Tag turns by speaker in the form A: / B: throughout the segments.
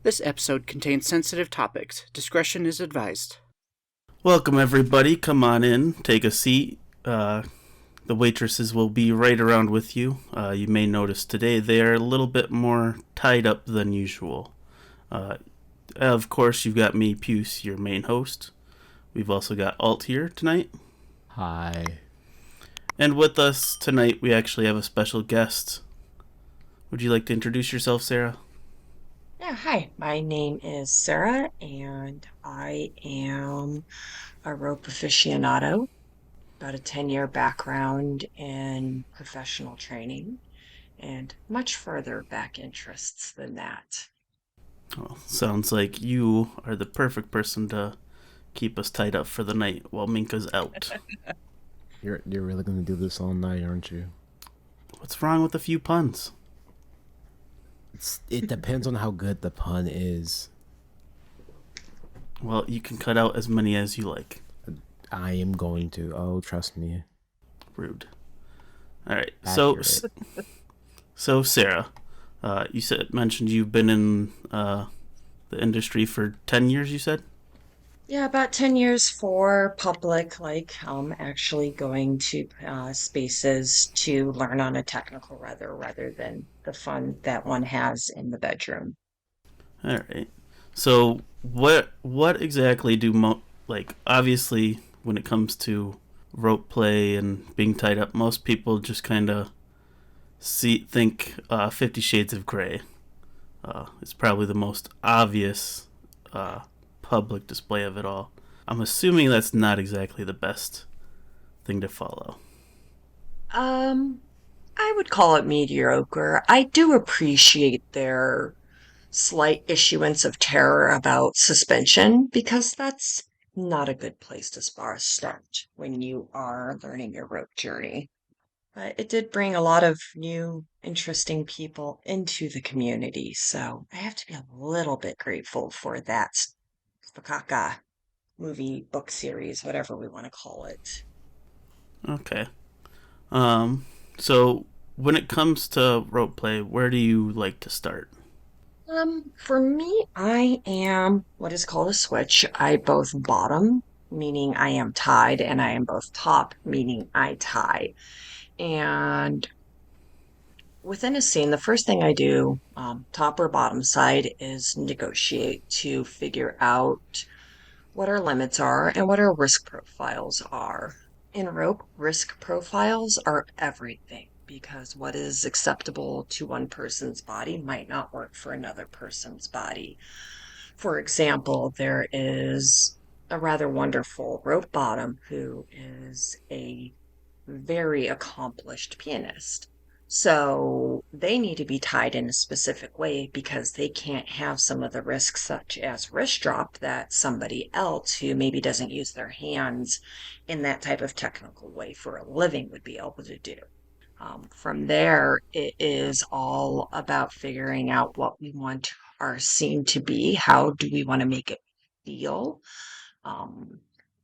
A: This episode contains sensitive topics. Discretion is advised.
B: Welcome, everybody. Come on in, take a seat. The waitresses will be right around with you. You may notice today they are a little bit more tied up than usual. Of course, you've got me, Puce, your main host. We've also got Alt here tonight.
C: Hi.
B: And with us tonight, we actually have a special guest. Would you like to introduce yourself, Sarah?
D: Yeah, hi. My name is Sarah, and I am a rope aficionado, about a 10-year background in professional training, and much further back interests than that.
B: Well, sounds like you are the perfect person to keep us tied up for the night while Minka's out.
C: You're really gonna do this all night, aren't you?
B: What's wrong with a few puns?
C: It depends on how good the pun is.
B: Well, you can cut out as many as you like.
C: I am going to. Oh, trust me.
B: Rude. All right.
C: Accurate.
B: So Sarah, you mentioned you've been in the industry for 10 years. You said.
D: Yeah, about 10 years for public, actually going to spaces to learn on a technical rather than the fun that one has in the bedroom.
B: All right. So what exactly do obviously when it comes to rope play and being tied up, most people just kind of think 50 Shades of Grey. It's probably the most obvious public display of it all. I'm assuming that's not exactly the best thing to follow.
D: I would call it mediocre. I do appreciate their slight issuance of terror about suspension because that's not a good place to start when you are learning your rope journey. But it did bring a lot of new, interesting people into the community, so I have to be a little bit grateful for that Fakaka movie, book series, whatever we want to call it.
B: Okay. So when it comes to rope play, where do you like to start?
D: For me, I am what is called a switch. I both bottom, meaning I am tied, and I am both top, meaning I tie. And within a scene, the first thing I do, top or bottom side, is negotiate to figure out what our limits are and what our risk profiles are. In rope, risk profiles are everything because what is acceptable to one person's body might not work for another person's body. For example, there is a rather wonderful rope bottom who is a very accomplished pianist. So they need to be tied in a specific way because they can't have some of the risks, such as wrist drop, that somebody else who maybe doesn't use their hands in that type of technical way for a living would be able to do. From there, it is all about figuring out what we want our scene to be. How do we want to make it feel? um,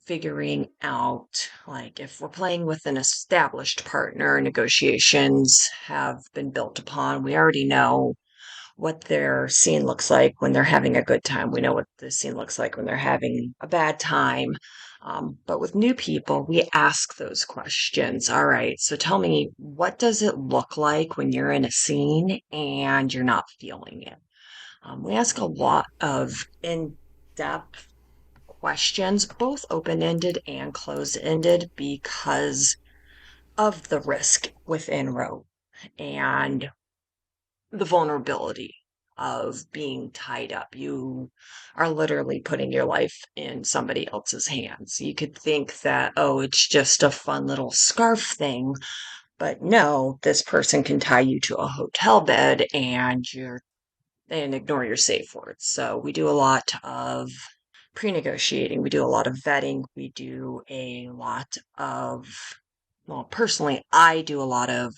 D: Figuring out, like, if we're playing with an established partner, negotiations have been built upon. We already know what their scene looks like when they're having a good time. We know what the scene looks like when they're having a bad time. But with new people, we ask those questions. All right, so tell me, what does it look like when you're in a scene and you're not feeling it? We ask a lot of in depth questions, both open ended and closed ended, because of the risk within rope and the vulnerability of being tied up. You are literally putting your life in somebody else's hands. You could think that, oh, it's just a fun little scarf thing, but no, this person can tie you to a hotel bed and ignore your safe words. So we do a lot of pre-negotiating. We do a lot of vetting. We do a lot of, well, personally, I do a lot of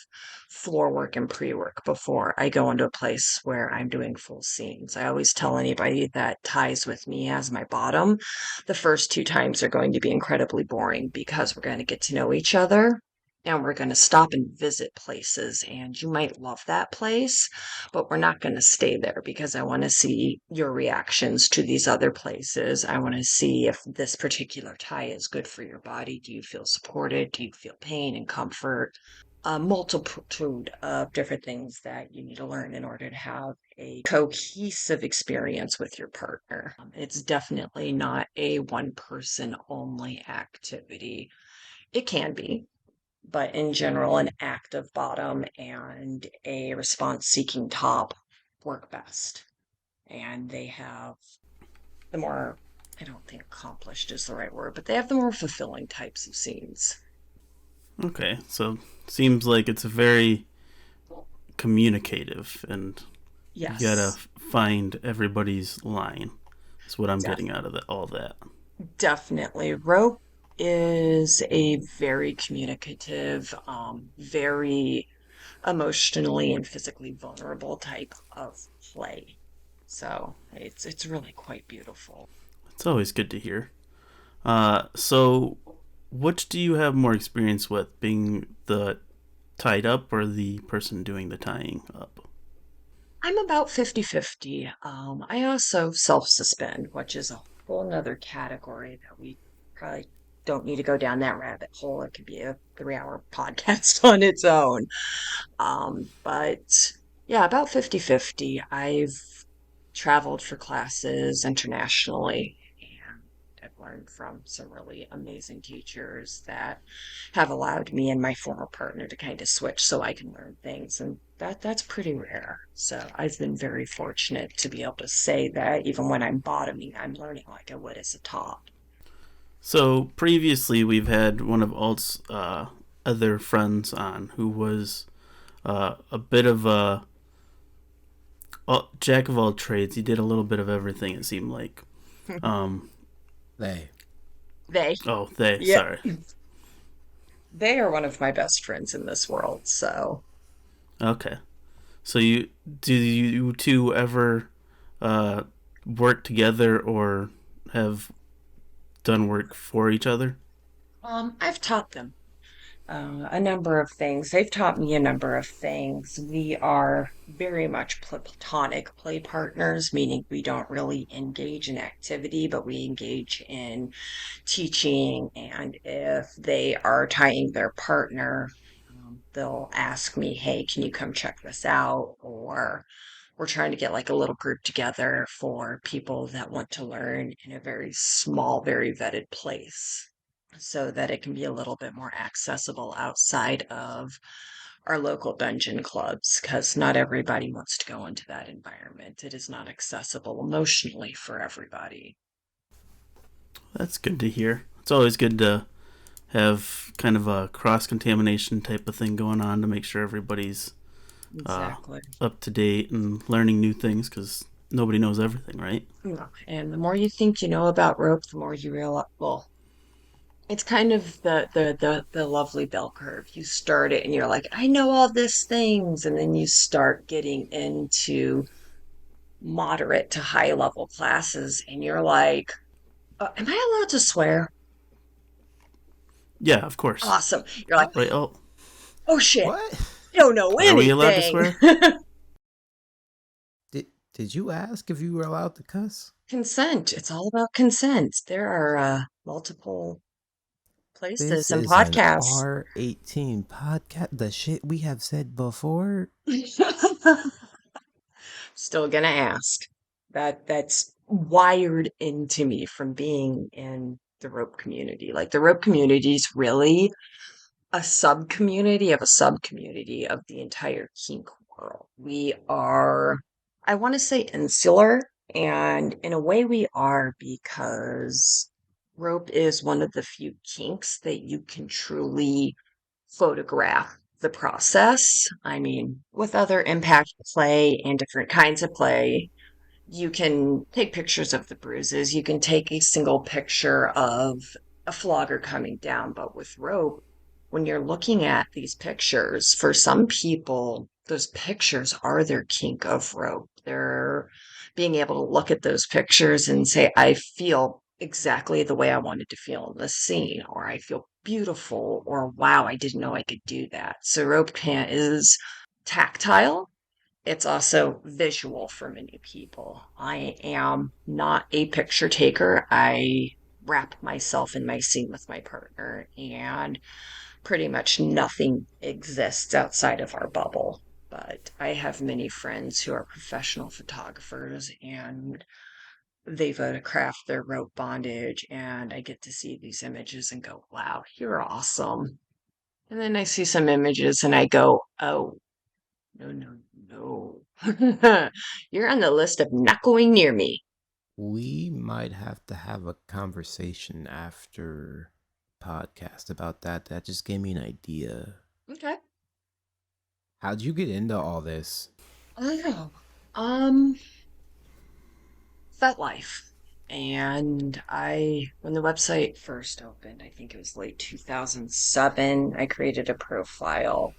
D: floor work and pre-work before I go into a place where I'm doing full scenes. I always tell anybody that ties with me as my bottom, the first two times are going to be incredibly boring because we're going to get to know each other. and we're going to stop and visit places. And you might love that place, but we're not going to stay there because I want to see your reactions to these other places. I want to see if this particular tie is good for your body. Do you feel supported? Do you feel pain and comfort? A multitude of different things that you need to learn in order to have a cohesive experience with your partner. It's definitely not a one person only activity. It can be, but in general, an active bottom and a response seeking top work best. And they have the more, I don't think accomplished is the right word, but they have the more fulfilling types of scenes.
B: Okay, so seems like it's very communicative, and you gotta
D: Yes,
B: find everybody's line. That's what I'm
D: def-
B: getting out of all that.
D: definitely. Rope is a very communicative, very emotionally and physically vulnerable type of play. So it's really quite beautiful.
B: It's always good to hear. So which do you have more experience with, being the tied up or the person doing the tying up?
D: I'm about 50-50. I also self-suspend, which is a whole nother category that we probably don't need to go down that rabbit hole. It could be a 3-hour podcast on its own. But yeah, about 50-50. I've traveled for classes internationally, and I've learned from some really amazing teachers that have allowed me and my former partner to kind of switch so I can learn things, and that's pretty rare. So I've been very fortunate to be able to say that even when I'm bottoming, I'm learning like I would as a top.
B: So previously, we've had one of Alt's other friends on who was a bit of a jack of all trades. He did a little bit of everything. It seemed like. Um,
C: They.
D: They,
B: oh, they.
D: yeah,
B: Sorry.
D: they are one of my best friends in this world. So
B: Okay. So you two ever uh, work together or have done work for each other?
D: I've taught them a number of things. They've taught me a number of things. We are very much platonic play partners, meaning we don't really engage in activity, but we engage in teaching. And if they are tying their partner, they'll ask me, hey, can you come check this out? Or we're trying to get like a little group together for people that want to learn in a very small, very vetted place so that it can be a little bit more accessible outside of our local dungeon clubs because not everybody wants to go into that environment. It is not accessible emotionally for everybody.
B: That's good to hear. It's always good to have kind of a cross contamination type of thing going on to make sure everybody's uh,
D: Exactly.
B: up to date and learning new things, because nobody knows everything, right?
D: Yeah. And the more you think you know about rope, the more you realize, well, it's kind of the lovely bell curve. You start it and you're like, I know all these things, and then you start getting into moderate to high level classes, and you're like, am I allowed to swear?
B: Yeah, of course.
D: Awesome. You're like,
B: Right. Oh,
D: oh shit,
C: What?
D: I don't know
B: are we allowed to
D: anything.
B: swear?
C: Did you ask if you were allowed to cuss?
D: Consent. It's all about consent. There are multiple places
C: This
D: and
C: is an
D: podcasts.
C: R18 podcast. The shit we have said before.
D: Still gonna ask. That's wired into me from being in the rope community. Like the rope community is really a sub community of a sub community of the entire kink world. We are, I want to say, insular, and in a way we are because rope is one of the few kinks that you can truly photograph the process. I mean, with other impact play and different kinds of play, you can take pictures of the bruises. You can take a single picture of a flogger coming down. But with rope, when you're looking at these pictures, for some people, those pictures are their kink of rope. They're being able to look at those pictures and say, I feel exactly the way I wanted to feel in this scene, or I feel beautiful or wow, I didn't know I could do that. So rope pant is tactile. It's also visual for many people. I am not a picture taker. I wrap myself in my scene with my partner, and pretty much nothing exists outside of our bubble. But I have many friends who are professional photographers and they photograph their rope bondage, and I get to see these images and go, wow, you're awesome. And then I see some images and I go, oh, no, no, no. You're on the list of not going near me.
C: We might have to have a conversation after podcast about that. That just gave me an idea.
D: Okay.
C: How'd you get into all this?
D: I don't know. Um, FetLife. And when the website first opened, I think it was late 2007, I created a profile.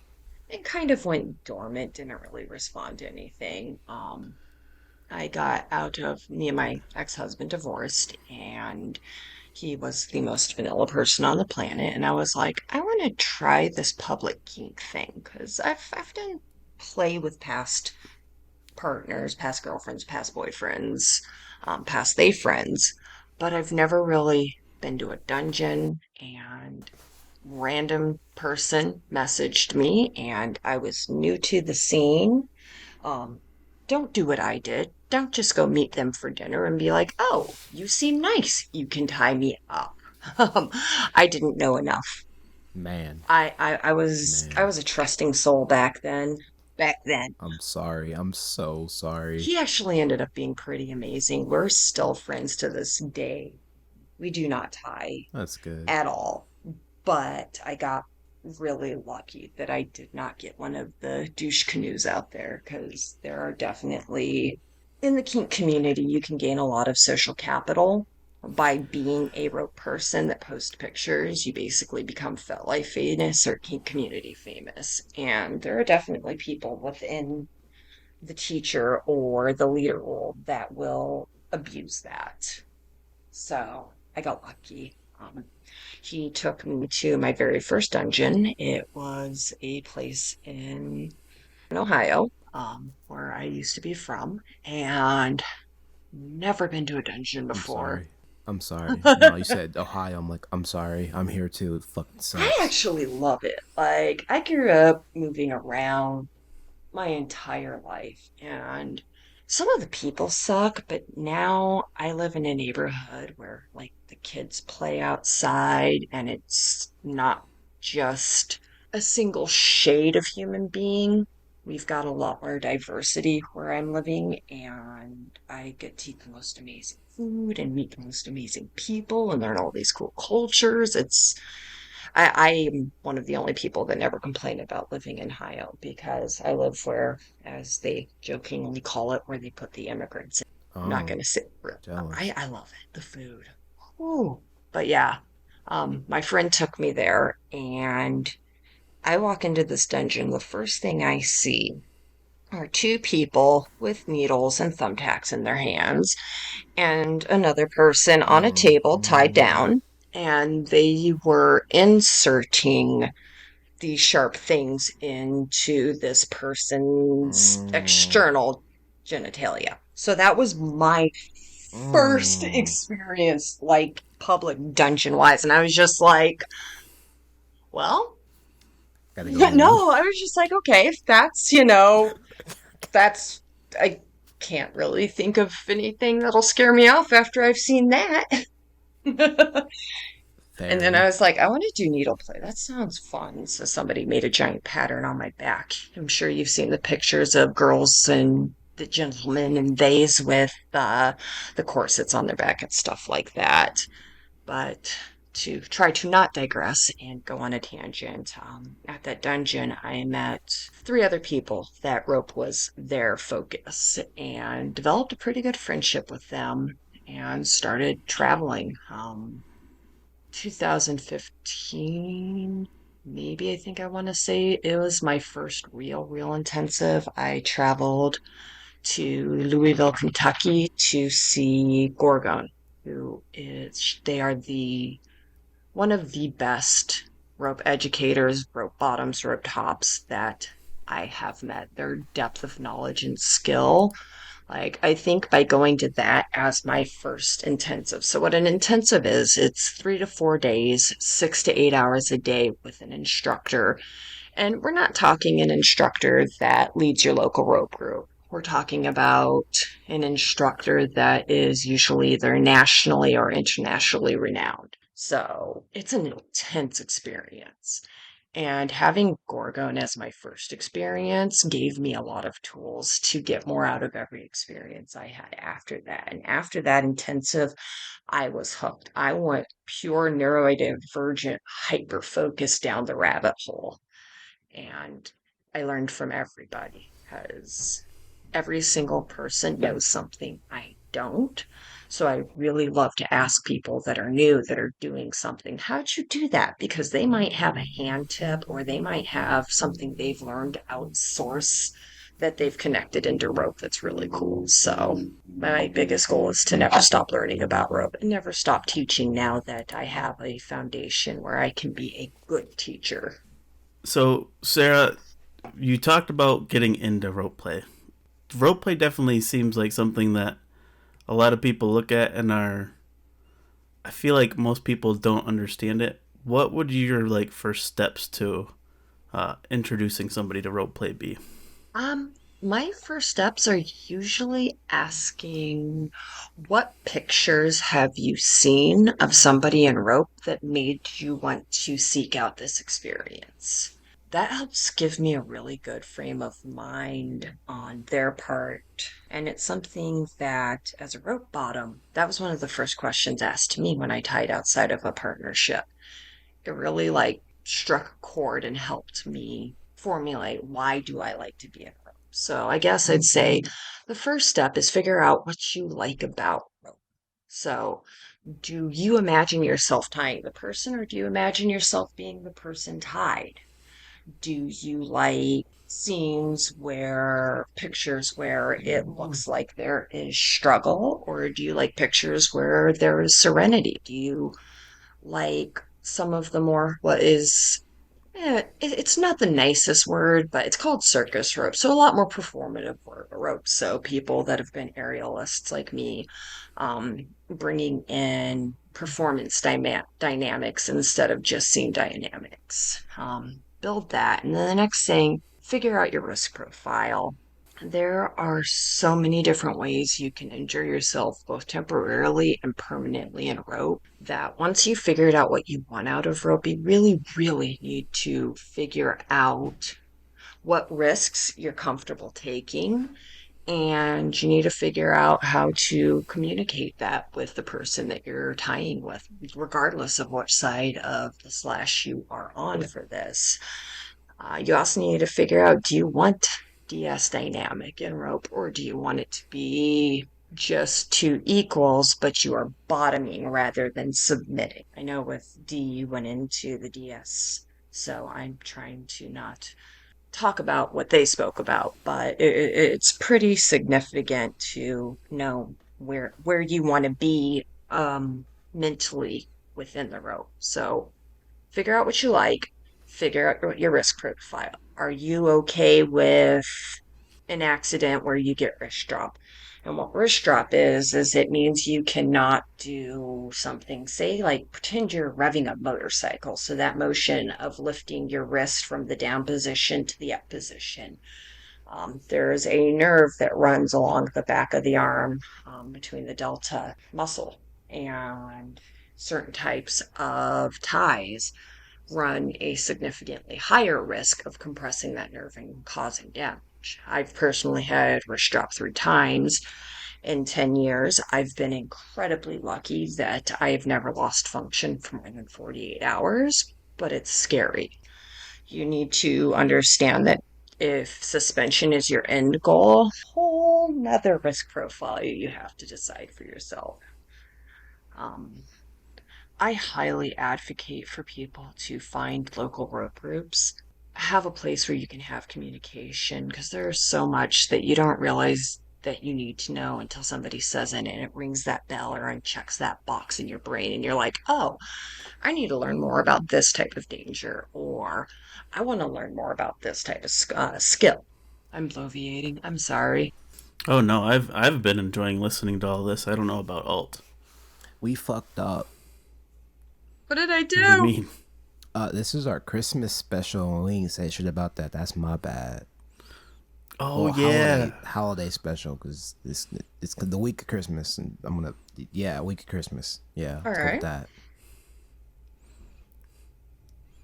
D: It kind of went dormant, didn't really respond to anything. I got out of me and my ex-husband divorced, and he was the most vanilla person on the planet. And I was like, I want to try this public kink thing because I've done play with past partners, past girlfriends, past boyfriends, past they friends, but I've never really been to a dungeon. And random person messaged me, and I was new to the scene. Um, don't do what I did. Don't just go meet them for dinner and be like, "Oh, you seem nice. You can tie me up." Um, I didn't know enough.
C: Man,
D: I
C: man.
D: was a trusting soul back then. Back then.
C: I'm sorry. I'm so sorry.
D: He actually ended up being pretty amazing. We're still friends to this day. We do not tie
C: That's good.
D: at all. But I got really lucky that I did not get one of the douche canoes out there because there are definitely, in the kink community, you can gain a lot of social capital by being a rope person that posts pictures. You basically become FetLife famous or kink community famous. And there are definitely people within the teacher or the leader role that will abuse that. So I got lucky. He took me to my very first dungeon. It was a place in Ohio, where I used to be from, and never been to a dungeon
C: I'm
D: before.
C: sorry. I'm sorry. No, you
D: I
C: said Ohio. I'm like, I'm sorry. I'm here too. It fucking sucks.
D: actually love it. Like, I grew up moving around my entire life, and some of the people suck, but now I live in a neighborhood where like the kids play outside and it's not just a single shade of human being. We've got a lot more diversity where I'm living, and I get to eat the most amazing food and meet the most amazing people and learn all these cool cultures. I am one of the only people that never complain about living in Ohio because I live where, as they jokingly call it, where they put the immigrants in. I'm not
C: Oh,
D: going to sit.
C: jealous.
D: I love it, the food. Ooh. But yeah, my friend took me there, and I walk into this dungeon. The first thing I see are two people with needles and thumbtacks in their hands, and another person on a table tied
C: Mm-hmm.
D: down, and they were inserting these sharp things into this person's
C: Mm,
D: external genitalia. So that was my first
C: mm.
D: experience, like public dungeon wise. And I was just like, well,
C: Gotta go new.
D: no, I was just like, okay, if that's, that's, I can't really think of anything that'll scare me off after I've seen that. And then I
C: Fair.
D: was like, I want to do needle play. That sounds fun. So somebody made a giant pattern on my back. I'm sure you've seen the pictures of girls and the gentlemen and theys with the corsets on their back and stuff like that. But to try to not digress and go on a tangent, at that dungeon, I met three other people that rope was their focus and developed a pretty good friendship with them and started traveling. 2015, maybe I think I want to say it was my first real intensive. I traveled to Louisville, Kentucky to see Gorgon, who is, they are the one of the best rope educators, rope bottoms, rope tops that I have met. Their depth of knowledge and skill. Like, I think by going to that as my first intensive. So, what an intensive is, it's 3 to 4 days, 6 to 8 hours a day with an instructor. And we're not talking an instructor that leads your local rope group. We're talking about an instructor that is usually either nationally or internationally renowned. So it's an intense experience. And having Gorgon as my first experience gave me a lot of tools to get more out of every experience I had after that. And after that intensive, I was hooked. I went pure neurodivergent, hyper focused down the rabbit hole. And I learned from everybody because every single person knows something I don't. So I really love to ask people that are new, that are doing something, how'd you do that? Because they might have a hand tip or they might have something they've learned outsource that they've connected into rope that's really cool. So my biggest goal is to never stop learning about rope and never stop teaching now that I have a foundation where I can be a good teacher.
B: So, Sarah, you talked about getting into rope play. Rope play definitely seems like something that a lot of people look at and are. I feel like most people don't understand it. What would your like first steps to introducing somebody to rope play be?
D: My first steps are usually asking, what pictures have you seen of somebody in rope that made you want to seek out this experience? That helps give me a really good frame of mind on their part. And it's something that, as a rope bottom, that was one of the first questions asked to me when I tied outside of a partnership. It really like struck a chord and helped me formulate, why do I like to be in rope. So I guess I'd say the first step is figure out what you like about rope. So do you imagine yourself tying the person, or do you imagine yourself being the person tied? Do you like scenes where pictures where it looks like there is struggle, or do you like pictures where there is serenity? Do you like some of the more, what is, it's not the nicest word, but it's called circus rope. So a lot more performative ropes. So people that have been aerialists like me, bringing in performance dynamics instead of just scene dynamics. Build that. And then the next thing, figure out your risk profile. There are so many different ways you can injure yourself, both temporarily and permanently in rope, that once you've figured out what you want out of rope, you really, really need to figure out what risks you're comfortable taking. And you need to figure out how to communicate that with the person that you're tying with, regardless of which side of the slash you are on for this. You also need to figure out, do you want DS dynamic in rope, or do you want it to be just two equals, but you are bottoming rather than submitting? I know with D you went into the DS, so I'm trying to not talk about what they spoke about, but it's pretty significant to know where you want to be mentally within the rope. So figure out what you like, figure out your risk profile. Are you okay with an accident where you get wrist drop? And what wrist drop is it means you cannot do something, say, like pretend you're revving a motorcycle. So that motion of lifting your wrist from the down position to the up position. There's a nerve that runs along the back of the arm between the delta muscle, and certain types of ties run a significantly higher risk of compressing that nerve and causing damage. I've personally had wrist drop 3 times in 10 years. I've been incredibly lucky that I've never lost function for more than 48 hours, but it's scary. You need to understand that if suspension is your end goal, whole nother risk profile you have to decide for yourself. Um, I highly advocate for people to find local rope groups, have a place where you can have communication, because there's so much that you don't realize that you need to know until somebody says it and it rings that bell or unchecks that box in your brain and you're like, oh, I need to learn more about this type of danger, or I want to learn more about this type of skill. I'm bloviating. I'm sorry.
B: Oh no, I've been enjoying listening to all this. I don't know about alt.
C: We fucked up.
D: What did I
B: What do you
D: do?
B: mean?
C: This is our Christmas special, and we ain't say shit about that. That's my bad.
B: Oh
C: Well,
B: yeah.
C: holiday special, because it's the week of Christmas, and I'm gonna week of Christmas. Yeah,
D: All
C: let's go with
D: right.
C: that.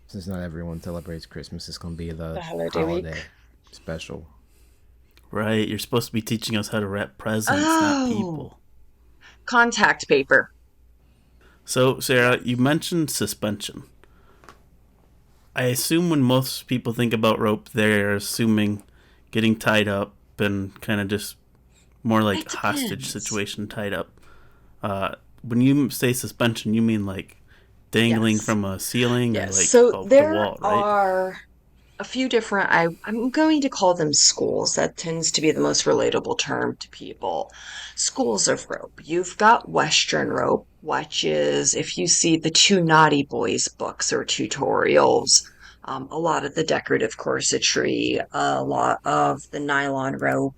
C: Since not everyone celebrates Christmas, it's gonna be
D: The
C: the
D: holiday week.
C: holiday special.
B: Right, you're supposed to be teaching us how to wrap presents, not
D: Oh,
B: people.
D: contact paper.
B: So, Sarah, you
D: Yes.
B: mentioned suspension. I assume when most people think about rope, they're assuming getting tied up and kind of just more like
D: It
B: a hostage
D: depends.
B: situation tied up. When you say suspension, you mean like dangling
D: Yes.
B: from a ceiling or
D: Yes.
B: like
D: So
B: off the
D: there
B: wall, right?
D: are a few different, I'm going to call them schools. That tends to be the most relatable term to people. Schools of rope. You've got Western rope, which is if you see the Two Naughty Boys books or tutorials, a lot of the decorative corsetry, a lot of the nylon rope.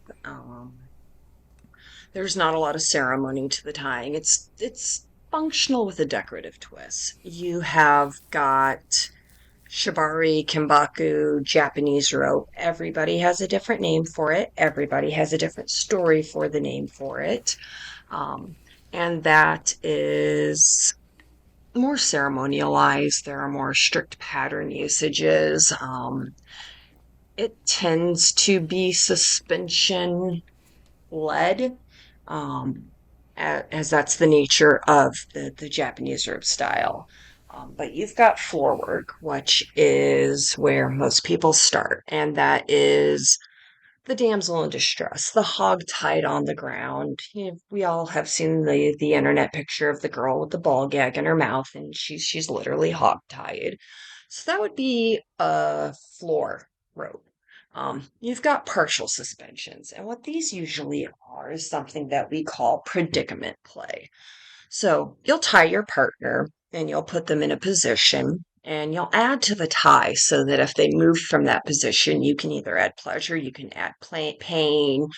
D: There's not a lot of ceremony to the tying. It's functional with a decorative twist. You have got shibari, kimbaku, Japanese rope. Everybody has a different name for it. Everybody has a different story for the name for it. Um, and that is more ceremonialized. There are more strict pattern usages. It tends to be suspension led, um, as that's the nature of the Japanese rope style. But you've got floor work, which is where most people start, and that is the damsel in distress, the hog tied on the ground. We all have seen the internet picture of the girl with the ball gag in her mouth, and she's literally hog tied. So that would be a floor rope. You've got partial suspensions, and what these usually are is something that we call predicament play. So you'll tie your partner and you'll put them in a position and you'll add to the tie so that if they move from that position, you can either add pleasure, you can add pain,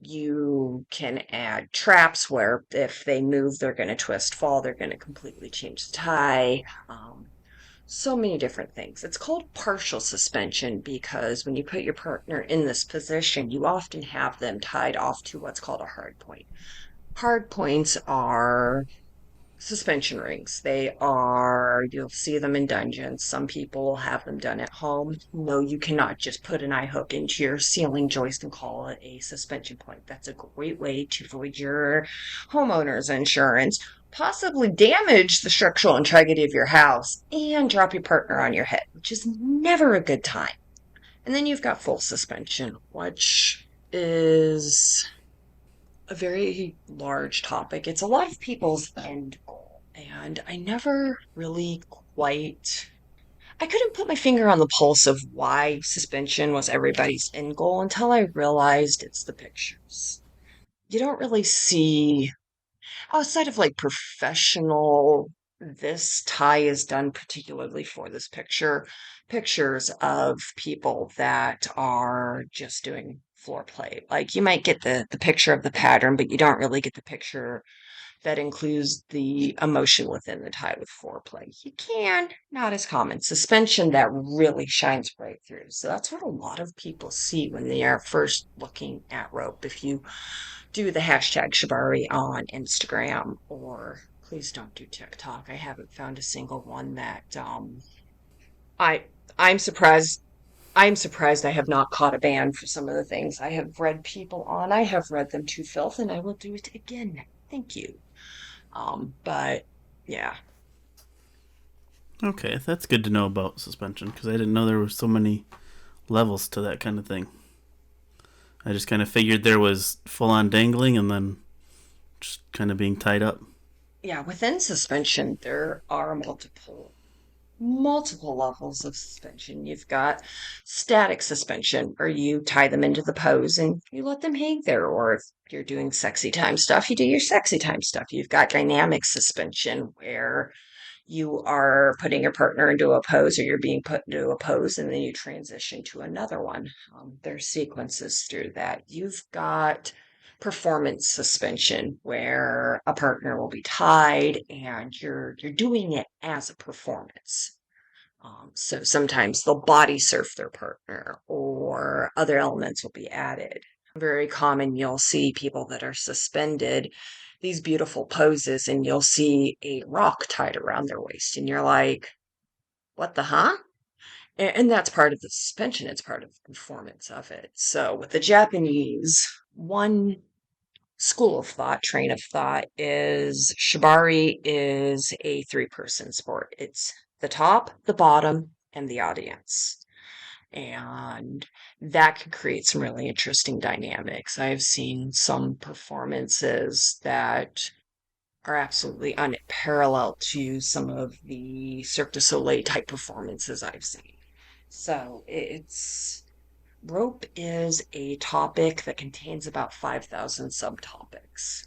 D: you can add traps where if they move, they're going to twist, fall, they're going to completely change the tie. So many different things. It's called partial suspension because when you put your partner in this position, you often have them tied off to what's called a hard point. Hard points are suspension rings. You'll see them in dungeons. Some people will have them done at home. No, you cannot just put an eye hook into your ceiling joist and call it a suspension point. That's a great way to avoid your homeowner's insurance, possibly damage the structural integrity of your house, and drop your partner on your head, which is never a good time. And then you've got full suspension, which is a very large topic. It's a lot of people's end goal, and I never really quite. I couldn't put my finger on the pulse of why suspension was everybody's end goal until I realized it's the pictures. You don't really see, outside of like professional, this tie is done particularly for this picture, pictures of people that are just doing floor play. Like you might get the picture of the pattern, but you don't really get the picture that includes the emotion within the tie with foreplay. You can, not as common. Suspension that really shines right through. So that's what a lot of people see when they are first looking at rope. If you do the hashtag Shibari on Instagram, or please don't do TikTok. I haven't found a single one that I I'm surprised I have not caught a ban for some of the things I have read people on. I have read them to filth and I will do it again. Thank you. But yeah.
B: Okay, that's good to know about suspension because I didn't know there were so many levels to that kind of thing. I just kind of figured there was full on dangling and then just kind of being tied up.
D: Yeah, within suspension there are multiple. multiple levels of suspension. You've got static suspension, where you tie them into the pose and you let them hang there. Or if you're doing sexy time stuff, you do your sexy time stuff. You've got dynamic suspension, where you are putting your partner into a pose or you're being put into a pose and then you transition to another one. There's sequences through that. You've got performance suspension where a partner will be tied and you're doing it as a performance. So sometimes they'll body surf their partner or other elements will be added. Very common, you'll see people that are suspended these beautiful poses and you'll see a rock tied around their waist and you're like, what the huh? And that's part of the suspension. It's part of the performance of it. So with the Japanese, one school of thought, train of thought is shibari is a three-person sport. It's the top, the bottom, and the audience. And that can create some really interesting dynamics. I've seen some performances that are absolutely unparalleled to some of the Cirque du Soleil type performances I've seen. So it's rope is a topic that contains about 5,000 subtopics.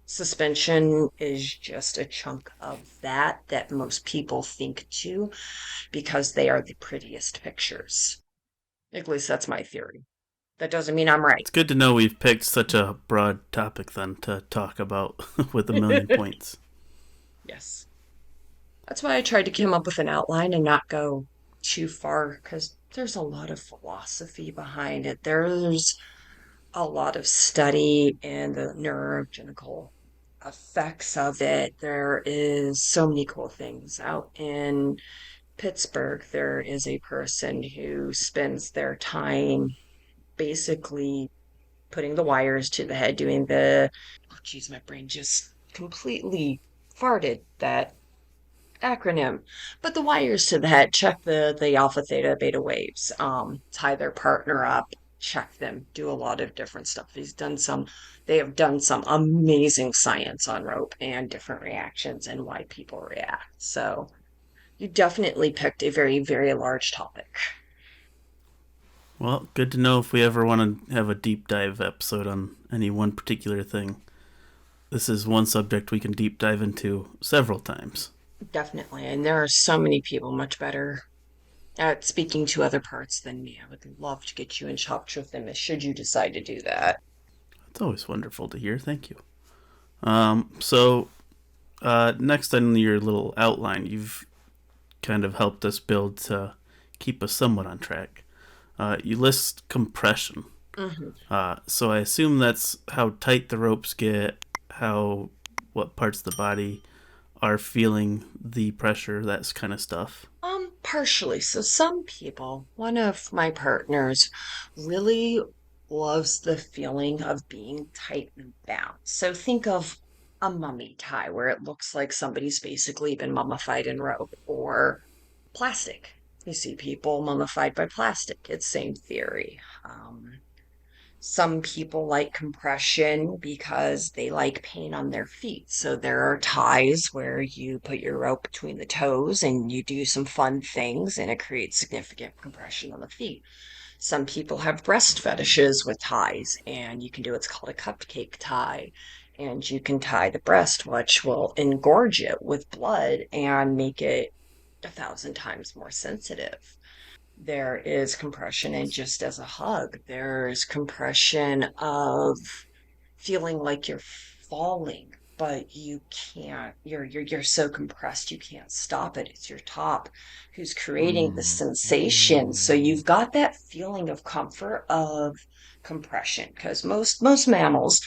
D: Suspension is just a chunk of that most people think to because they are the prettiest pictures. At least that's my theory. That doesn't mean I'm right.
B: It's good to know we've picked such a broad topic then to talk about with a million points.
D: Yes. That's why I tried to come up with an outline and not go too far because there's a lot of philosophy behind it. There's a lot of study in the neurogenical effects of it. There is so many cool things. Out in Pittsburgh, there is a person who spends their time basically putting the wires to the head, doing oh geez, my brain just completely farted that acronym. But the wires to the head, check the alpha, theta, beta waves, tie their partner up, check them, do a lot of different stuff. They have done some amazing science on rope and different reactions and why people react. So you definitely picked a very, very large topic.
B: Well, good to know if we ever want to have a deep dive episode on any one particular thing. This is one subject we can deep dive into several times.
D: Definitely. And there are so many people much better at speaking to other parts than me. I would love to get you in touch with them should you decide to do that.
B: It's always wonderful to hear. Thank you. So next on your little outline, you've kind of helped us build to keep us somewhat on track. You list compression.
D: Hmm.
B: So I assume that's how tight the ropes get, what parts of the body are feeling the pressure, that kind of stuff.
D: Partially. So some people, one of my partners really loves the feeling of being tightly bound. So think of a mummy tie where it looks like somebody's basically been mummified in rope or plastic. You see people mummified by plastic. It's same theory. Some people like compression because they like pain on their feet. So there are ties where you put your rope between the toes and you do some fun things and it creates significant compression on the feet. Some people have breast fetishes with ties and you can do what's called a cupcake tie. And you can tie the breast, which will engorge it with blood and make it 1,000 times more sensitive. There is compression and just as a hug. There's compression of feeling like you're falling, but you can't. You're so compressed you can't stop it. It's your top who's creating the
C: Mm,
D: sensation. So
C: mm,
D: you've got that feeling of comfort of compression because most mammals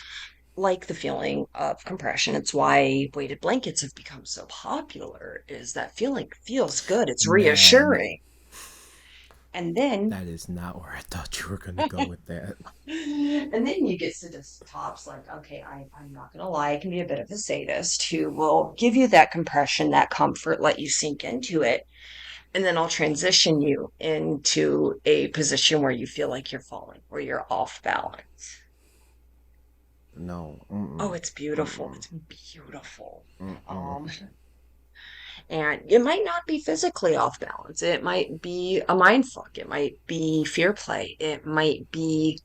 D: like the feeling of compression. It's why weighted blankets have become so popular, is that feeling feels good. It's
C: man,
D: reassuring. And then
C: that is not where I thought you were gonna go with that.
D: and then you get to the tops like, okay, I'm not gonna lie, I can be a bit of a sadist who will give you that compression, that comfort, let you sink into it, and then I'll transition you into a position where you feel like you're falling, where you're off balance.
C: No,
D: Oh,
C: mm-mm,
D: it's beautiful.
C: mm-mm,
D: It's beautiful.
C: mm-mm.
D: Um, And it might not be physically off balance. It might be a mind fuck. It might be fear play. It might be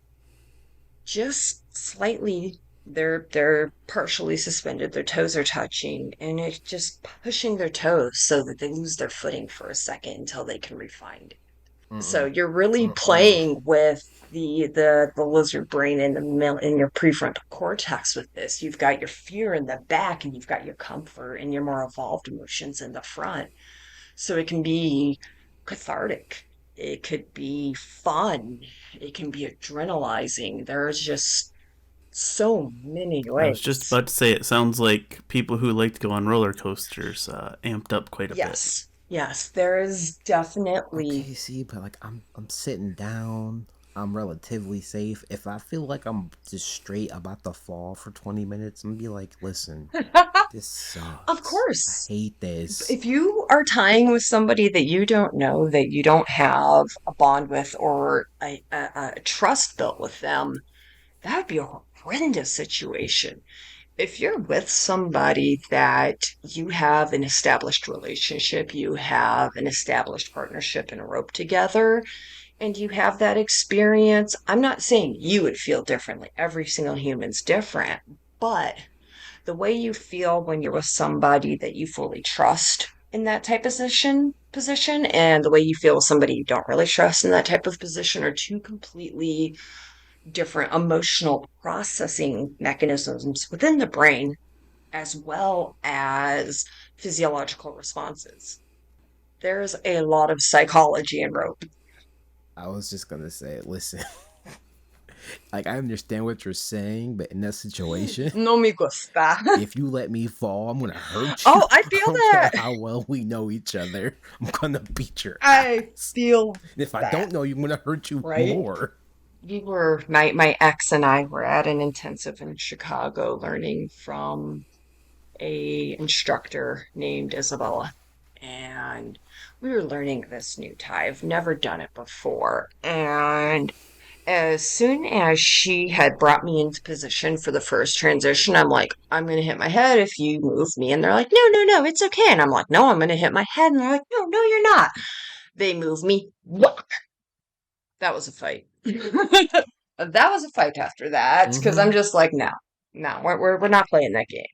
D: just slightly they're partially suspended, their toes are touching, and it's just pushing their toes so that they lose their footing for a second until they can refine it. So
C: Mm-mm.
D: you're really
C: Mm-mm.
D: playing with the lizard brain in the in your prefrontal cortex with this. You've got your fear in the back, and you've got your comfort and your more evolved emotions in the front. So it can be cathartic. It could be fun. It can be adrenalizing. There's just so many
B: I was just
D: ways.
B: about to say it sounds like people who like to go on roller coasters amped up quite a bit.
D: Yes, yes, there is definitely.
C: Okay, see, but like I'm sitting down. I'm relatively safe. If I feel like I'm just straight about to fall for 20 minutes, I'm gonna be like, listen, this
D: Of
C: sucks. I
D: course,
C: hate this.
D: if you are tying with somebody that you don't know, that you don't have a bond with or a trust built with them, that would be a horrendous situation. If you're with somebody that you have an established relationship, you have an established partnership and a rope together, and you have that experience, I'm not saying you would feel differently. Every single human's different, but the way you feel when you're with somebody that you fully trust in that type of position and the way you feel with somebody you don't really trust in that type of position are two completely different emotional processing mechanisms within the brain as well as physiological responses. There's a lot of psychology in rope.
C: I was just gonna say, listen, like I understand what you're saying, but in that situation,
D: No me gusta.
C: if you let me fall, I'm gonna hurt you.
D: Oh, I
C: I
D: feel
C: don't
D: that.
C: care how well we know each other. I'm gonna beat your
D: I
C: ass.
D: feel
C: And if I
D: that,
C: don't know you, I'm gonna hurt you
D: right?
C: more.
D: My ex and I were at an intensive in Chicago learning from a instructor named Isabella. And we were learning this new tie. I've never done it before. And as soon as she had brought me into position for the first transition, I'm like, I'm going to hit my head if you move me. And they're like, no, no, no, it's okay. And I'm like, no, I'm going to hit my head. And they're like, no, no, you're not. They move me. Whack. That was a fight. That was a fight after that because I'm
C: Mm-hmm.
D: just like, no, no, we're not playing that game.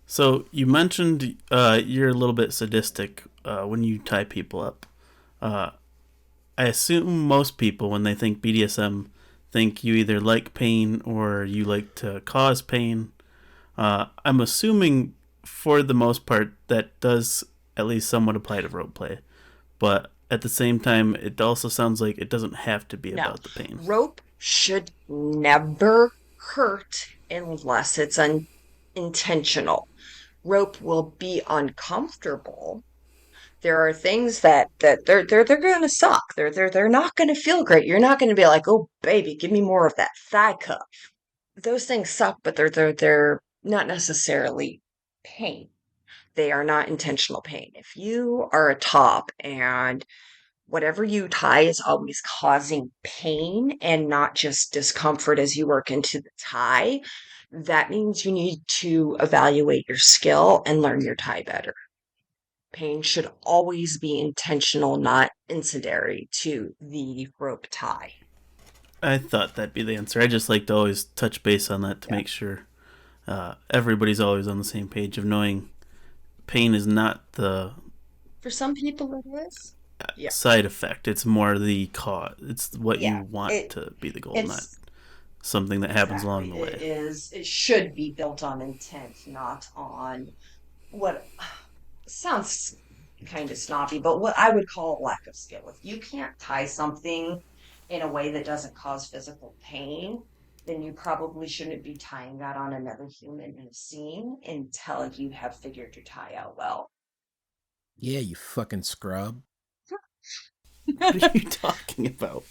B: So you mentioned you're a little bit sadistic when you tie people up. Uh, I assume most people, when they think BDSM, think you either like pain or you like to cause pain. I'm assuming, for the most part, that does at least somewhat apply to rope play. But at the same time, it also sounds like it doesn't have to be
D: No,
B: about the pain.
D: rope should never hurt unless it's unintentional. Rope will be uncomfortable. There are things that they're going to suck. They're not going to feel great. You're not going to be like, "Oh, baby, give me more of that thigh cup." Those things suck, but they're not necessarily pain. They are not intentional pain. If you are a top and whatever you tie is always causing pain and not just discomfort as you work into the tie, that means you need to evaluate your skill and learn your tie better. Pain should always be intentional, not incendiary to the rope tie.
B: I thought that'd be the answer. I just like to always touch base on that to
D: Yeah.
B: make sure everybody's always on the same page of knowing pain is not the
D: For some people, it is. Yeah.
B: side effect. It's more the cause. It's what you
D: Yeah.
B: want
D: It
B: to be the goal, not
D: it's
B: something that happens along
D: exactly.
B: the
D: It
B: way.
D: is. It should be built on intent, not on what sounds kind of snobby, but what I would call a lack of skill. If you can't tie something in a way that doesn't cause physical pain, then you probably shouldn't be tying that on another human in a scene until you have figured your tie out well.
C: Yeah, you fucking scrub.
B: What are you talking about?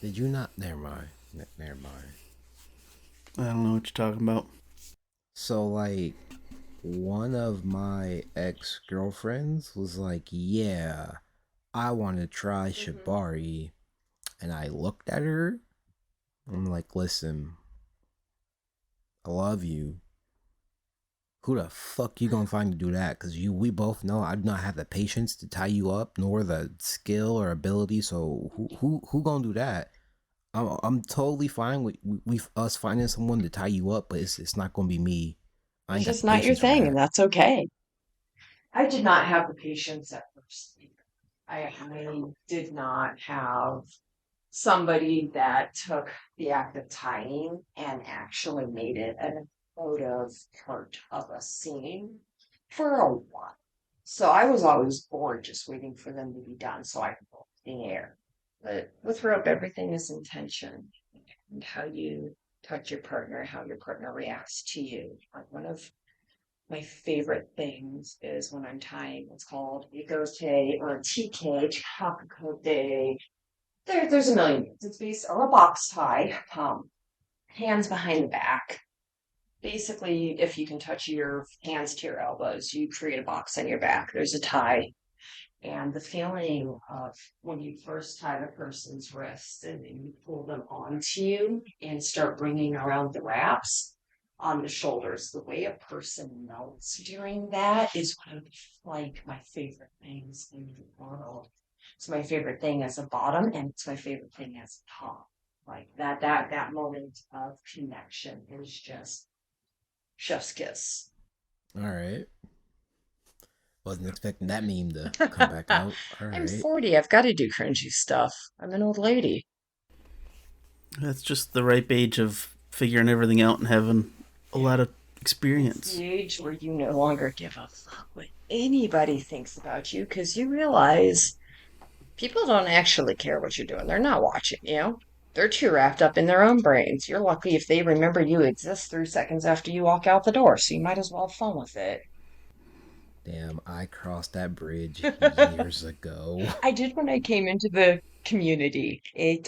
C: Did you not? Never mind. Never mind.
B: I don't know what you're talking about.
C: So like, one of my ex girlfriends was like, "Yeah, I want to try
D: Hmm.
C: Shibari," and I looked at her. I'm like, "Listen, I love you. who the fuck you gonna find to do that? Because we both know I do not have the patience to tie you up, nor the skill or ability. So who gonna do that? I'm totally fine with us finding someone to tie you up, but it's not gonna be me. I
D: It's
C: ain't got
D: just
C: the
D: not your
C: patience for
D: thing, and
C: that.
D: that's okay. I did not have the patience at first. I did not have somebody that took the act of tying and actually made it an emotive part of a scene for a while. So I was always bored just waiting for them to be done so I could go in the air. But with rope, everything is intention and how you touch your partner, how your partner reacts to you. Like one of my favorite things is when I'm tying what's called a gote or a TK, hoilday. There's a million names. It's based on a box tie, hands behind the back. Basically, if you can touch your hands to your elbows, you create a box on your back. There's a tie. And the feeling of when you first tie the person's wrist and then you pull them onto you and start bringing around the wraps on the shoulders, the way a person melts during that is one of like my favorite things in the world. It's my favorite thing as a bottom, and it's my favorite thing as a top. Like that moment of connection is just chef's kiss.
C: All right. Wasn't expecting that meme to come back out. All
D: I'm
C: right.
D: 40. I've got to do cringy stuff. I'm an old lady.
B: That's just the ripe age of figuring everything out and having a
D: Yeah.
B: lot of
D: It's
B: experience.
D: the age where you no longer give a fuck what anybody thinks about you because you realize people don't actually care what you're doing. They're not watching you. They're too wrapped up in their own brains. You're lucky if they remember you exist 3 seconds after you walk out the door, so you might as well have fun with it.
C: Damn, I crossed that bridge years ago.
D: I did when I came into the community.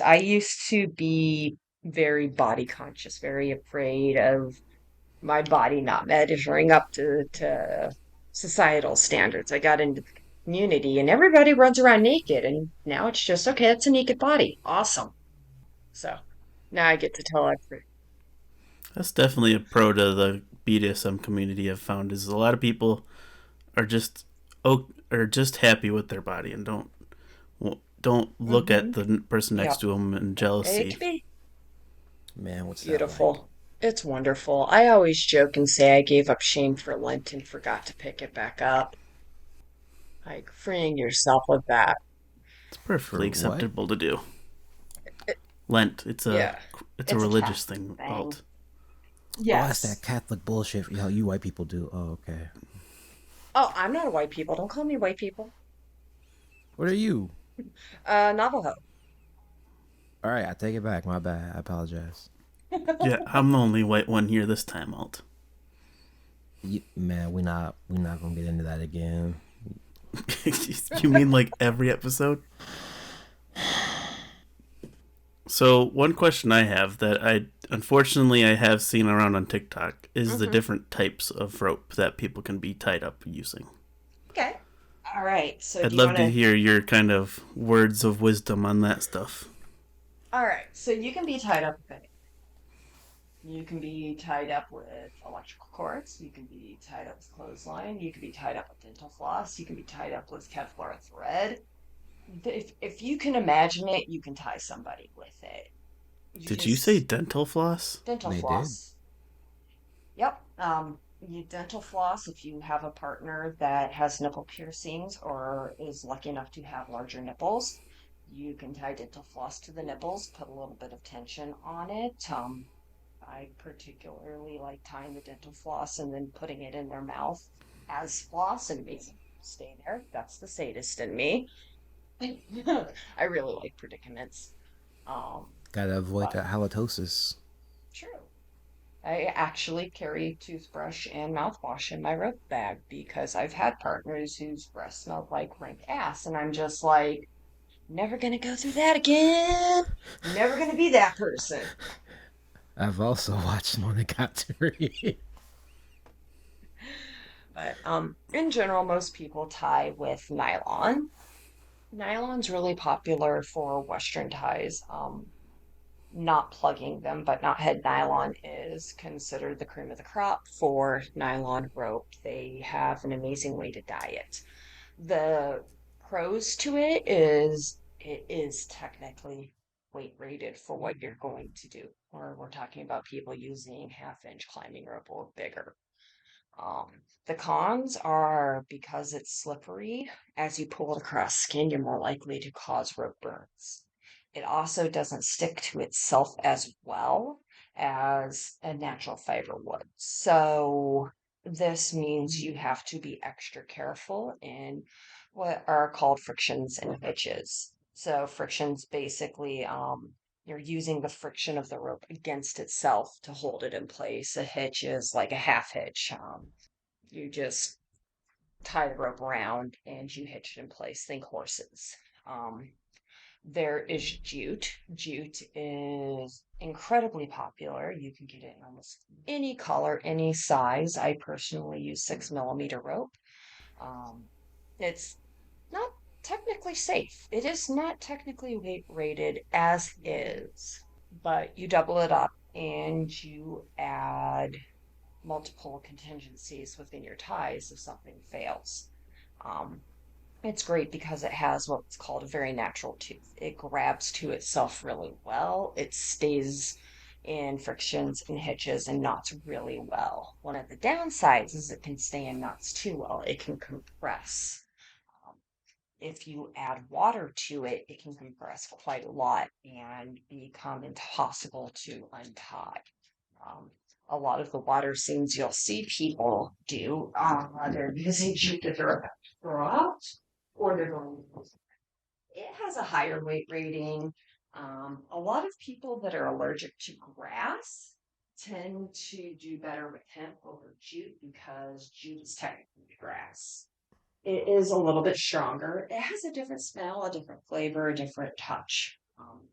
D: I used to be very body conscious, very afraid of my body not measuring up to societal standards. I got into the community and everybody runs around naked, and now it's just okay, that's a naked body. Awesome. So now I get to tell everybody.
B: That's definitely a pro to the BDSM community. I've found is a lot of people are just are just happy with their body and don't look at
D: Mm-hmm.
B: the person next
D: Yep.
B: to them in
D: It
B: jealousy.
D: can be
C: Man, what's that like?
D: beautiful. It's wonderful. I always joke and say I gave up shame for Lent and forgot to pick it back up. Like freeing yourself of that.
B: It's
C: For
B: perfectly
C: what?
B: acceptable to do.
D: It-
B: Lent. It's
D: yeah,
B: it's a
D: it's a
B: religious
D: Catholic
B: thing.
D: thing.
B: Alt.
C: Oh, that's that
D: Yes.
C: Catholic bullshit. You white people do. Oh, okay.
D: Oh, I'm not a white people. Don't call me white people.
C: What are you?
D: Navajo.
C: All right, I take it back. My bad. I apologize.
B: Yeah, I'm the only white one here this time. Alt.
C: Man, we not gonna get into that again.
B: You mean like every episode? So one question I have that I unfortunately I have seen around on TikTok is the
D: Hmm.
B: different types of rope that people can be tied up using.
D: Okay. All right. So
B: I'd
D: do you
B: love
D: want
B: to
D: to?
B: hear your kind of words of wisdom on that stuff.
D: All right. So you can be tied up with anything. You can be tied up with electrical cords. You can be tied up with clothesline. You can be tied up with dental floss. You can be tied up with Kevlar thread. If you can imagine it, you can tie somebody with it. You
B: Did you say
D: just
B: dental floss?
D: dental
C: They did.
D: floss. Yep. You dental floss if you have a partner that has nipple piercings or is lucky enough to have larger nipples. You can tie dental floss to the nipples, put a little bit of tension on it. I particularly like tying the dental floss and then putting it in their mouth as floss and making it stay there. That's the sadist in me. I really like predicaments.
C: Gotta avoid
D: But
C: that halitosis.
D: true. I actually carry toothbrush and mouthwash in my rope bag because I've had partners whose breath smelled like rank ass, and I'm just like, never gonna go through that again. Never gonna be that person.
C: I've also watched Monogatari.
D: But in general, most people tie with nylon. Nylon's really popular for Western ties. not plugging them, but knothead nylon is considered the cream of the crop for nylon rope. They have an amazing way to dye it. The pros to it is technically weight rated for what you're going to do. Or we're talking about people using half-inch climbing rope or bigger. Um, the cons are because it's slippery, as you pull it across skin, you're more likely to cause rope burns. It also doesn't stick to itself as well as a natural fiber would. So this means you have to be extra careful in what are called frictions and hitches. So frictions basically you're using the friction of the rope against itself to hold it in place. A hitch is like a half hitch. You just tie the rope around and you hitch it in place. Think horses. Um, there is jute. Jute is incredibly popular. You can get it in almost any color, any size. I personally use 6 millimeter rope. Um, it's not technically safe. It is not technically weight rated as is, but you double it up and you add multiple contingencies within your ties if something fails. Um, it's great because it has what's called a very natural tooth. It grabs to itself really well. It stays in frictions and hitches and knots really well. One of the downsides is it can stay in knots too well. It can compress. Um, if you add water to it, it can compress quite a lot and become impossible to untie. Um, a lot of the water scenes you'll see people do, they're using jute that they're about to throw out, or they're going. It has a higher weight rating. A lot of people that are allergic to grass tend to do better with hemp over jute because jute is technically grass. It is a little bit stronger. It has a different smell, a different flavor, a different touch.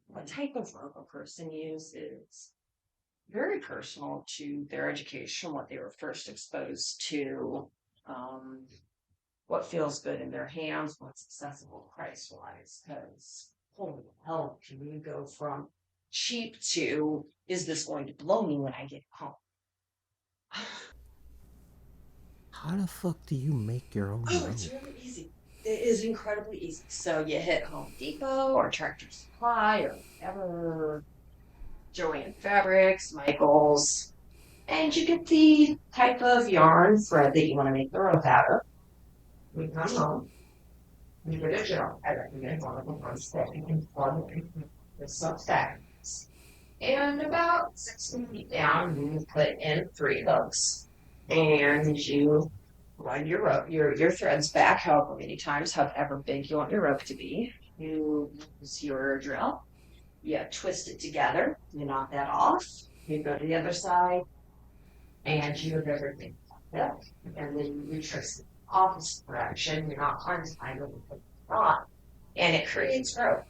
D: What type of rope a person uses very personal to their education, what they were first exposed to, um, what feels good in their hands, what's accessible price wise. Because holy hell, can you go from cheap to is this going to blow me when I get home?
C: How the fuck do you make your own
D: Oh, it's
C: rope?
D: really easy. It is incredibly easy. So you hit Home Depot or Tractor Supply or whatever, Joanne Fabrics, Michaels, and you get the type of yarn thread that you want to make the rope out of. We come home, you get a gel. I recommend one of them ones that you can plug in with some stacks. And about 6 feet down, you put in 3 hooks, and you run your rope, your threads back however many times, however big you want your rope to be. You use your drill, you twist it together, you knock that off, you go to the other side, and you have everything like that. And then you retrace the opposite direction, you're not untangled with the knot, and it creates growth.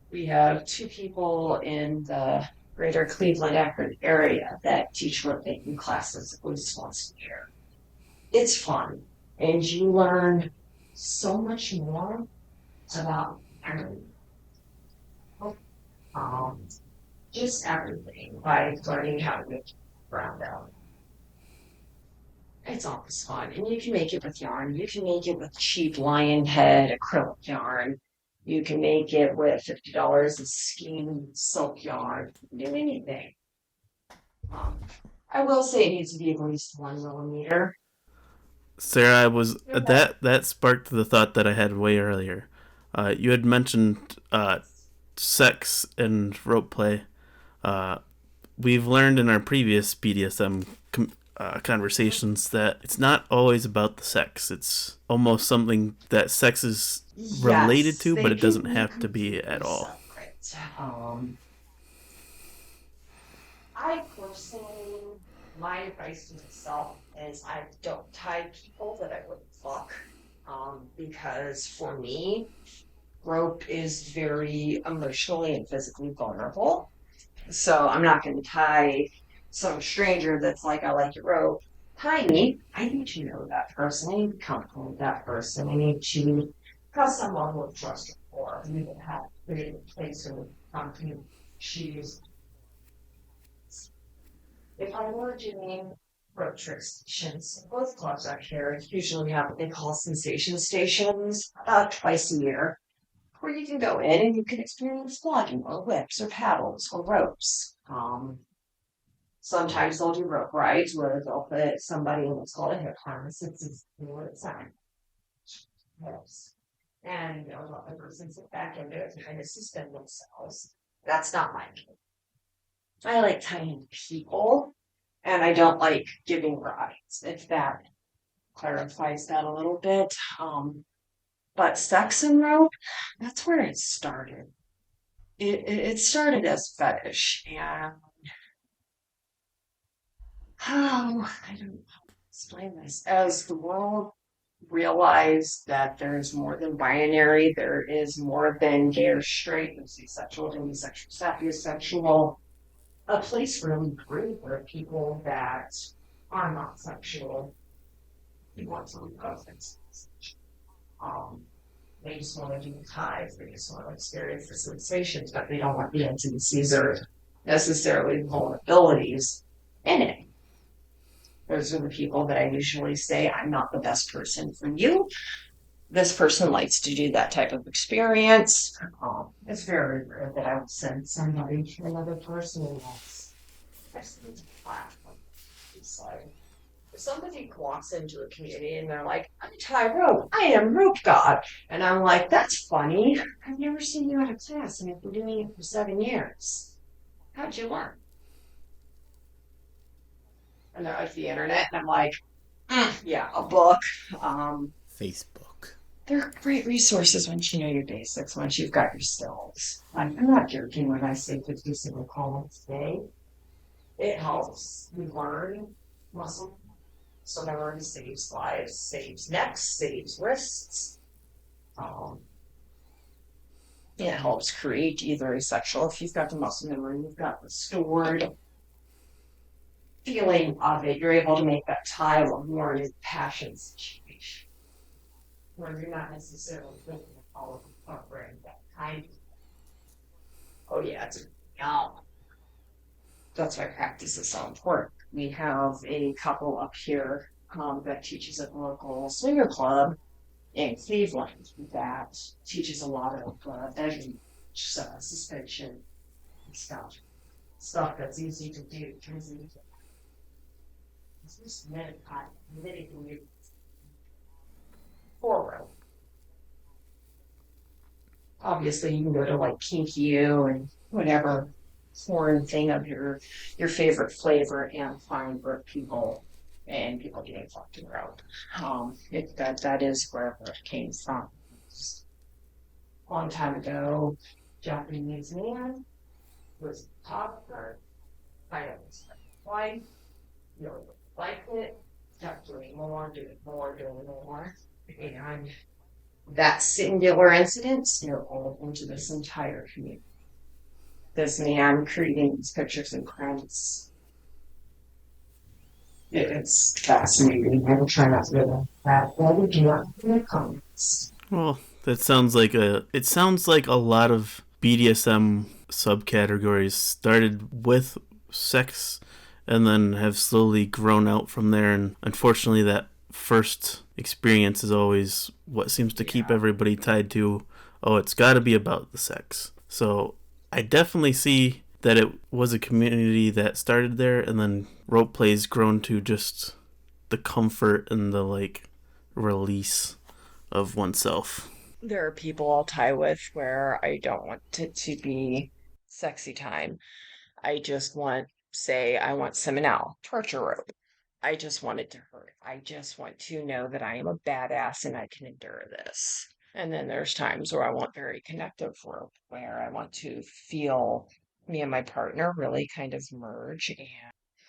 D: We have 2 people in the greater Cleveland Akron area that teach rope making classes at least once a year. It's fun, and you learn so much more about everything. Um, just everything by learning how to make ground out. It's always fun. And you can make it with yarn. You can make it with cheap lion head acrylic yarn. You can make it with $50 of skein silk yarn. You can do anything. Um, I will say it needs to be at least 1 millimeter.
B: Sarah, I was
D: No more.
B: that sparked the thought that I had way earlier. You had mentioned sex and rope play. Uh, we've learned in our previous BDSM conversations that it's not always about the sex. It's almost something that sex is related
D: Yes,
B: to, but
D: they
B: it
D: can
B: doesn't
D: be
B: have to be
D: completely
B: at all.
D: separate. I personally, my advice to myself is I don't tie people that I wouldn't fuck. Because for me, rope is very emotionally and physically vulnerable. So I'm not going to tie some stranger that's like, I like your rope. Tie me. I need to know that person. I need to be comfortable with that person. I need to have some level of trust or I need to have created a place of She's if I were doing road trip stations, both clubs out here usually have what they call sensation stations about twice a year, where you can go in and you can experience flogging or whips or paddles or ropes. Sometimes they'll do rope rides where they'll put somebody in what's called a hip harness. It's exactly what it sounds. Yes. And they'll let the person sit back into it and kind of suspend themselves. That's not my game. I like tying people and I don't like giving rides, if that clarifies that a little bit. But sex and rope, that's where it started. It started as fetish, and how I don't know how to explain this. As the world realized that there's more than binary, there is more than gay or straight, there's asexual, demisexual, sapiosexual. A place really grew for people that are not sexual. You want to leave things. Um, they just want to do ties, they just want to experience the sensations, but they don't want the intimacies or necessarily vulnerabilities in it. Those are the people that I usually say, I'm not the best person for you. This person likes to do that type of experience. It's very rare that I would send somebody to another person unless I send them a platform. It's like, if somebody walks into a community and they're like, I tie rope, I am rope god. And I'm like, that's funny. I've never seen you at a class and I've been doing it for 7 years. How'd you learn? And they're like, the internet. And I'm like, yeah, a book.
C: Facebook.
D: They're great resources once you know your basics, once you've got your skills. I'm not joking when I say 50 single columns a day. It helps you learn muscle. So memory saves lives, saves necks, saves wrists. Um, it helps create either a sexual, if you've got the muscle memory, you've got the stored feeling of it, you're able to make that tie a more in a passion situation where you're not necessarily thinking of all of the covering that kind of, oh yeah, it's a no. That's why practice is so important. We have a couple up here that teaches at the local swinger club in Cleveland that teaches a lot of bedroom suspension and stuff that's easy to do. It's just meditating forward. Obviously, you can go to like Kinky U and whatever porn thing of your favorite flavor and find where people and people getting fucked in the road. That is wherever it came from. A long time ago, Japanese man was a photographer, kind of wife, really liked it, kept doing more, doing more, doing more. And that singular incident snowballed into this entire community. This man creating these pictures and prints. It's fascinating. I will try not to go that. What would you like in the comments?
B: Well, that sounds like a. It sounds like a lot of BDSM subcategories started with sex, and then have slowly grown out from there. And unfortunately, that first experience is always what seems to keep everybody tied to. Oh, it's got to be about the sex. So I definitely see that it was a community that started there, and then rope play's grown to just the comfort and the like release of oneself.
D: There are people I'll tie with where I don't want it to be sexy time. I just want, say, I want Seminole, torture rope. I just want it to hurt. I just want to know that I am a badass and I can endure this. And then there's times where I want very connective rope, where I want to feel me and my partner really kind of merge and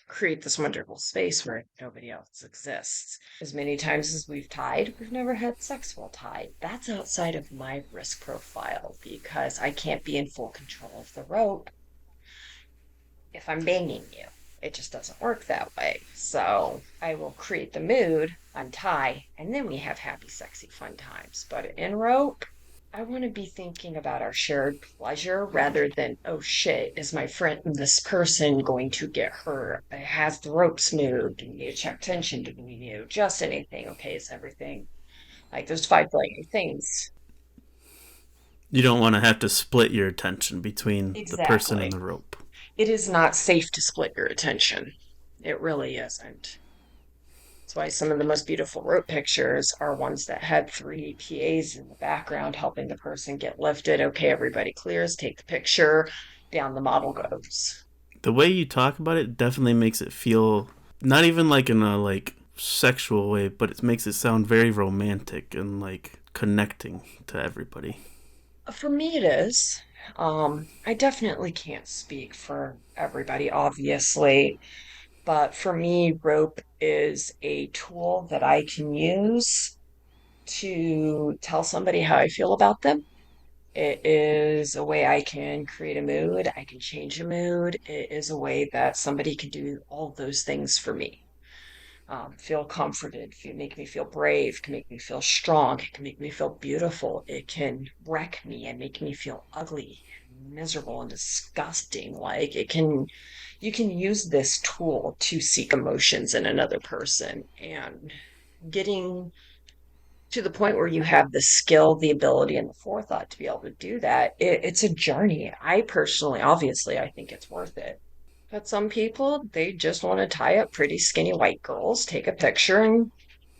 D: create this wonderful space where nobody else exists. As many times as we've tied, we've never had sex while tied. That's outside of my risk profile because I can't be in full control of the rope if I'm banging you. It just doesn't work that way. So I will create the mood, untie, and then we have happy, sexy, fun times. But in rope, I want to be thinking about our shared pleasure rather than, oh shit, is my friend, this person going to get hurt? Has the ropes moved? Do we need to check tension? Do we need to adjust anything? Okay, is everything like those five blanket things?
B: You don't want to have to split your attention between the person and
D: Exactly.
B: the rope.
D: It is not safe to split your attention. It really isn't. That's why some of the most beautiful rope pictures are ones that had three PAs in the background helping the person get lifted. Okay, everybody clears, take the picture, down the model goes.
B: The way you talk about it definitely makes it feel not even like in a like sexual way, but it makes it sound very romantic and like connecting to everybody.
D: For me, it is. I definitely can't speak for everybody, obviously, but for me, rope is a tool that I can use to tell somebody how I feel about them. It is a way I can create a mood. I can change a mood. It is a way that somebody can do all those things for me. Feel comforted, make me feel brave, can make me feel strong, it can make me feel beautiful. It can wreck me and make me feel ugly, miserable, and disgusting. Like you can use this tool to seek emotions in another person and getting to the point where you have the skill, the ability, and the forethought to be able to do that, it's a journey. I personally, obviously, I think it's worth it. But some people, they just want to tie up pretty skinny white girls, take a picture, and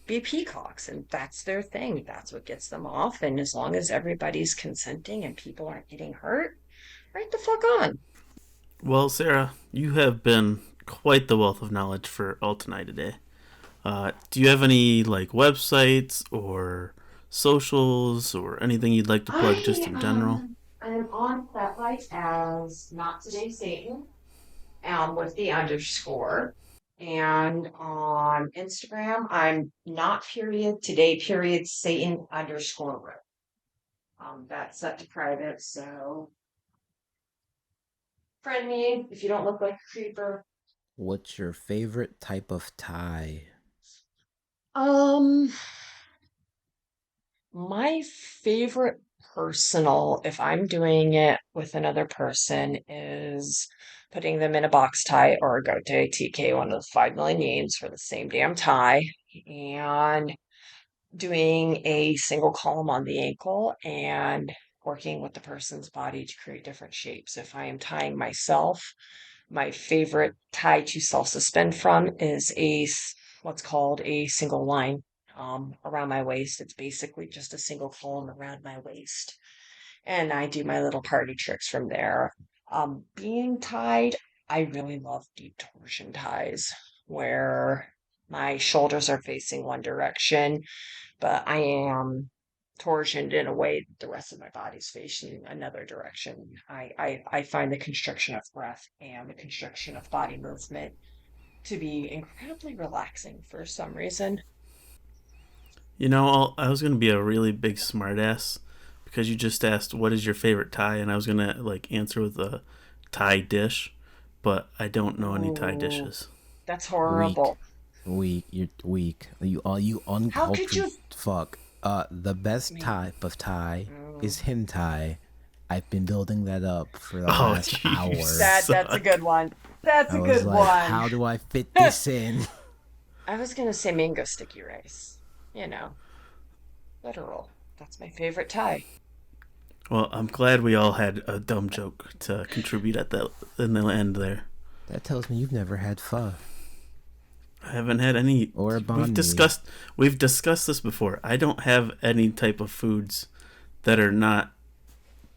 D: be peacocks. And that's their thing. That's what gets them off. And as long as everybody's consenting and people aren't getting hurt, right the fuck on.
B: Well, Sarah, you have been quite the wealth of knowledge for all tonight today. Do you have any like websites or socials or anything you'd like to plug just in general?
D: I am on Flatlight as Not Today Satan, with the underscore. And on Instagram, I'm not period today period Satan underscore row. That's set to private, so friend me if you don't look like a creeper.
C: What's your favorite type of tie?
D: Um, my favorite personal, if I'm doing it with another person, is putting them in a box tie or a gote TK, one of the 5 million names for the same damn tie, and doing a single column on the ankle and working with the person's body to create different shapes. If I am tying myself, my favorite tie to self suspend from is what's called a single line around my waist. It's basically just a single column around my waist. And I do my little party tricks from there. Being tied, I really love deep torsion ties where my shoulders are facing one direction but I am torsioned in a way that the rest of my body's facing another direction. I find the constriction of breath and the constriction of body movement to be incredibly relaxing for some reason.
B: You know, I was gonna be a really big smartass because you just asked what is your favorite Thai, and I was gonna like answer with a Thai dish, but I don't know any Thai
D: Ooh,
B: dishes.
D: that's
C: Weak,
D: horrible.
C: weak. You're weak. You
D: How could
C: uncultured
D: you?
C: fuck. The
D: I
C: best
D: mean,
C: type of tie
D: mm,
C: is him tie. I've been building that up for the
B: Oh,
C: last
B: you
C: hour.
D: that's a
B: suck.
D: good one. That's
C: I
D: a
C: was
D: good
C: like,
D: one.
C: how do I fit this in?
D: I was gonna say mango sticky rice. Literal. That's my favorite tie.
B: Well, I'm glad we all had a dumb joke to contribute at the in the end there.
C: That tells me you've never had pho
B: I haven't had any.
C: or
B: We've
C: banh mi.
B: discussed we've discussed this before. I don't have any type of foods that are not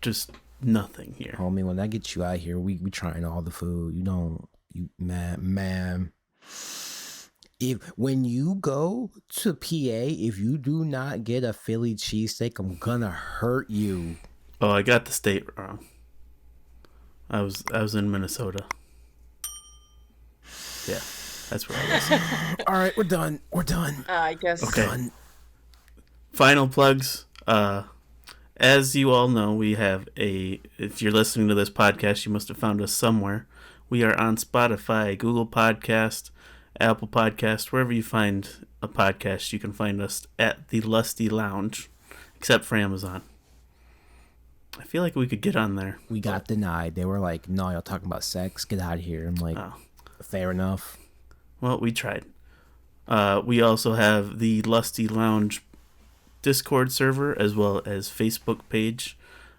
B: just nothing here.
C: Homie, when I get you out here, we trying all the food. You don't, you man. If when you go to PA, if you do not get a Philly cheesesteak, I'm gonna hurt you.
B: Oh, I got the state wrong. I was in Minnesota. Yeah, that's where I was.
C: All right, we're done. We're done.
D: I
C: We're
D: guess
B: Okay.
C: done.
B: Final plugs. As you all know, we have a. If you're listening to this podcast, you must have found us somewhere. We are on Spotify, Google Podcast, Apple Podcast, wherever you find a podcast, you can find us at the Lusty Lounge, except for Amazon. I feel like we could get on there.
C: We got denied. They were like, "No, y'all talking about sex? Get out of here." I'm like,
B: Oh.
C: fair enough.
B: Well, we tried. We also have the Lusty Lounge Discord server as well as Facebook page,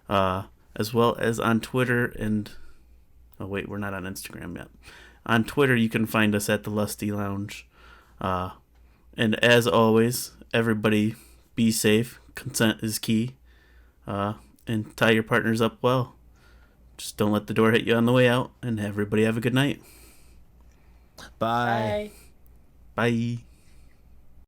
B: as well as on Twitter and... Oh, wait, we're not on Instagram yet. On Twitter, you can find us at the Lusty Lounge. And as always, everybody be safe. Consent is key. And tie your partners up well. Just don't let the door hit you on the way out. And everybody have a good night.
C: Bye.
B: Bye.